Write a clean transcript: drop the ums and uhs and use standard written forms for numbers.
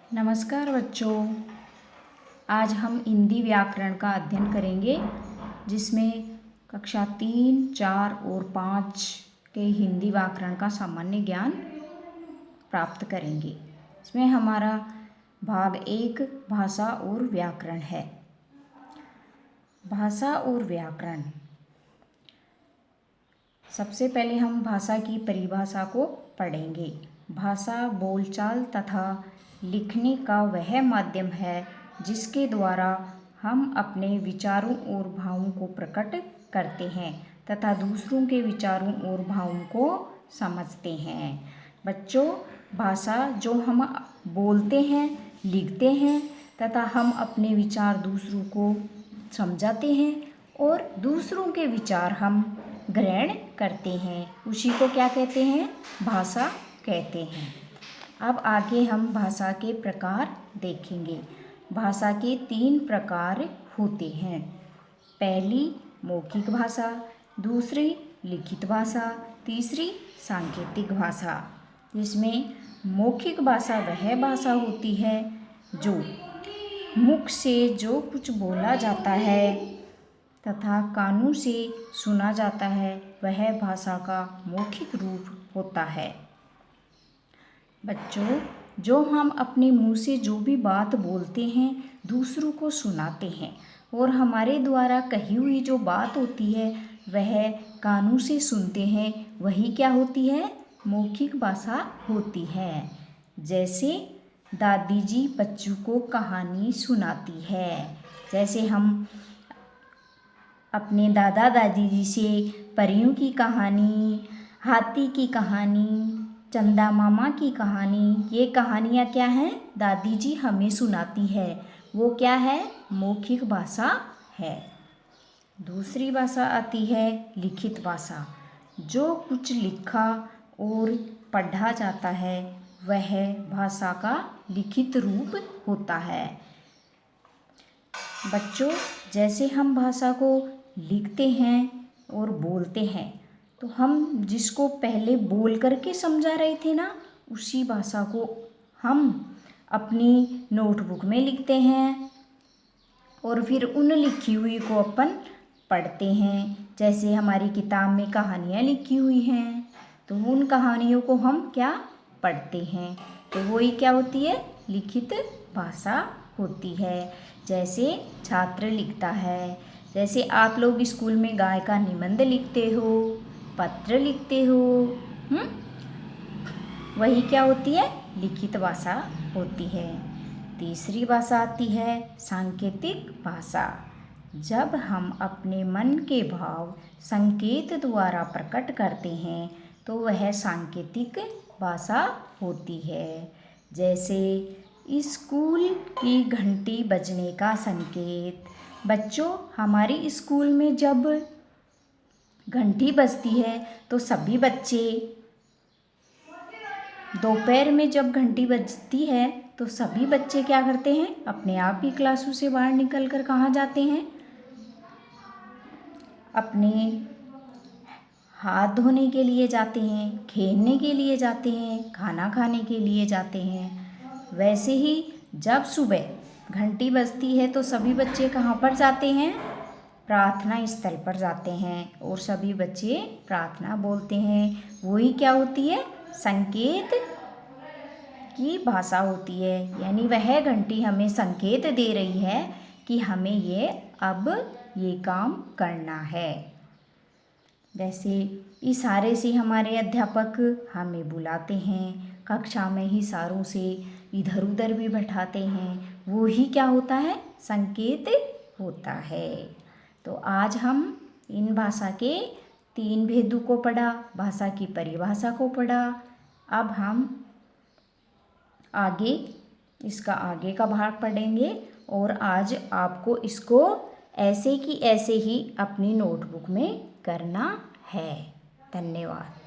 नमस्कार बच्चों। आज हम हिंदी व्याकरण का अध्ययन करेंगे, जिसमें कक्षा 3, 4 और 5 के हिंदी व्याकरण का सामान्य ज्ञान प्राप्त करेंगे। इसमें हमारा भाग 1 भाषा और व्याकरण है। भाषा और व्याकरण। सबसे पहले हम भाषा की परिभाषा को पढ़ेंगे। भाषा बोलचाल तथा लिखने का वह माध्यम है जिसके द्वारा हम अपने विचारों और भावों को प्रकट करते हैं तथा दूसरों के विचारों और भावों को समझते हैं। बच्चों, भाषा जो हम बोलते हैं, लिखते हैं तथा हम अपने विचार दूसरों को समझाते हैं और दूसरों के विचार हम ग्रहण करते हैं, उसी को क्या कहते हैं? भाषा कहते हैं। अब आगे हम भाषा के प्रकार देखेंगे। भाषा के 3 प्रकार होते हैं। पहली मौखिक भाषा, दूसरी लिखित भाषा, तीसरी सांकेतिक भाषा। जिसमें मौखिक भाषा वह भाषा होती है जो मुख से जो कुछ बोला जाता है तथा कानों से सुना जाता है, वह भाषा का मौखिक रूप होता है। बच्चों, जो हम अपने मुंह से जो भी बात बोलते हैं, दूसरों को सुनाते हैं और हमारे द्वारा कही हुई जो बात होती है वह कानों से सुनते हैं, वही क्या होती है? मौखिक भाषा होती है। जैसे दादी जी बच्चों को कहानी सुनाती है। जैसे हम अपने दादा दादी जी से परियों की कहानी, हाथी की कहानी, चंदा मामा की कहानी, ये कहानियाँ क्या हैं? दादी जी हमें सुनाती है। वो क्या है? मौखिक भाषा है। दूसरी भाषा आती है लिखित भाषा। जो कुछ लिखा और पढ़ा जाता है वह भाषा का लिखित रूप होता है। बच्चों, जैसे हम भाषा को लिखते हैं और बोलते हैं, तो हम जिसको पहले बोल करके समझा रहे थे ना, उसी भाषा को हम अपनी नोटबुक में लिखते हैं और फिर उन लिखी हुई को अपन पढ़ते हैं। जैसे हमारी किताब में कहानियाँ लिखी हुई हैं, तो उन कहानियों को हम क्या पढ़ते हैं, तो वही क्या होती है? लिखित भाषा होती है। जैसे छात्र लिखता है, जैसे आप लोग स्कूल में गाय का निबंध लिखते हो, पत्र लिखते हो, वही क्या होती है? लिखित भाषा होती है। तीसरी भाषा आती है सांकेतिक भाषा। जब हम अपने मन के भाव संकेत द्वारा प्रकट करते हैं तो वह सांकेतिक भाषा होती है। जैसे स्कूल की घंटी बजने का संकेत। बच्चों, हमारी स्कूल में जब घंटी बजती है तो सभी बच्चे, दोपहर में जब घंटी बजती है तो सभी बच्चे क्या करते हैं? अपने आप ही क्लासों से बाहर निकल कर कहाँ जाते हैं? अपने हाथ धोने के लिए जाते हैं, खेलने के लिए जाते हैं, खाना खाने के लिए जाते हैं। वैसे ही जब सुबह घंटी बजती है तो सभी बच्चे कहाँ पर जाते हैं? प्रार्थना स्थल पर जाते हैं और सभी बच्चे प्रार्थना बोलते हैं। वही क्या होती है? संकेत की भाषा होती है। यानी वह घंटी हमें संकेत दे रही है कि हमें अब ये काम करना है। जैसे इशारे से हमारे अध्यापक हमें बुलाते हैं, कक्षा में इशारों से इधर उधर भी बैठाते हैं, वो ही क्या होता है? संकेत होता है। तो आज हम इन भाषा के 3 भेदों को पढ़ा, भाषा की परिभाषा को पढ़ा। अब हम आगे इसका आगे का भाग पढ़ेंगे और आज आपको इसको ऐसे की ऐसे ही अपनी नोटबुक में करना है। धन्यवाद।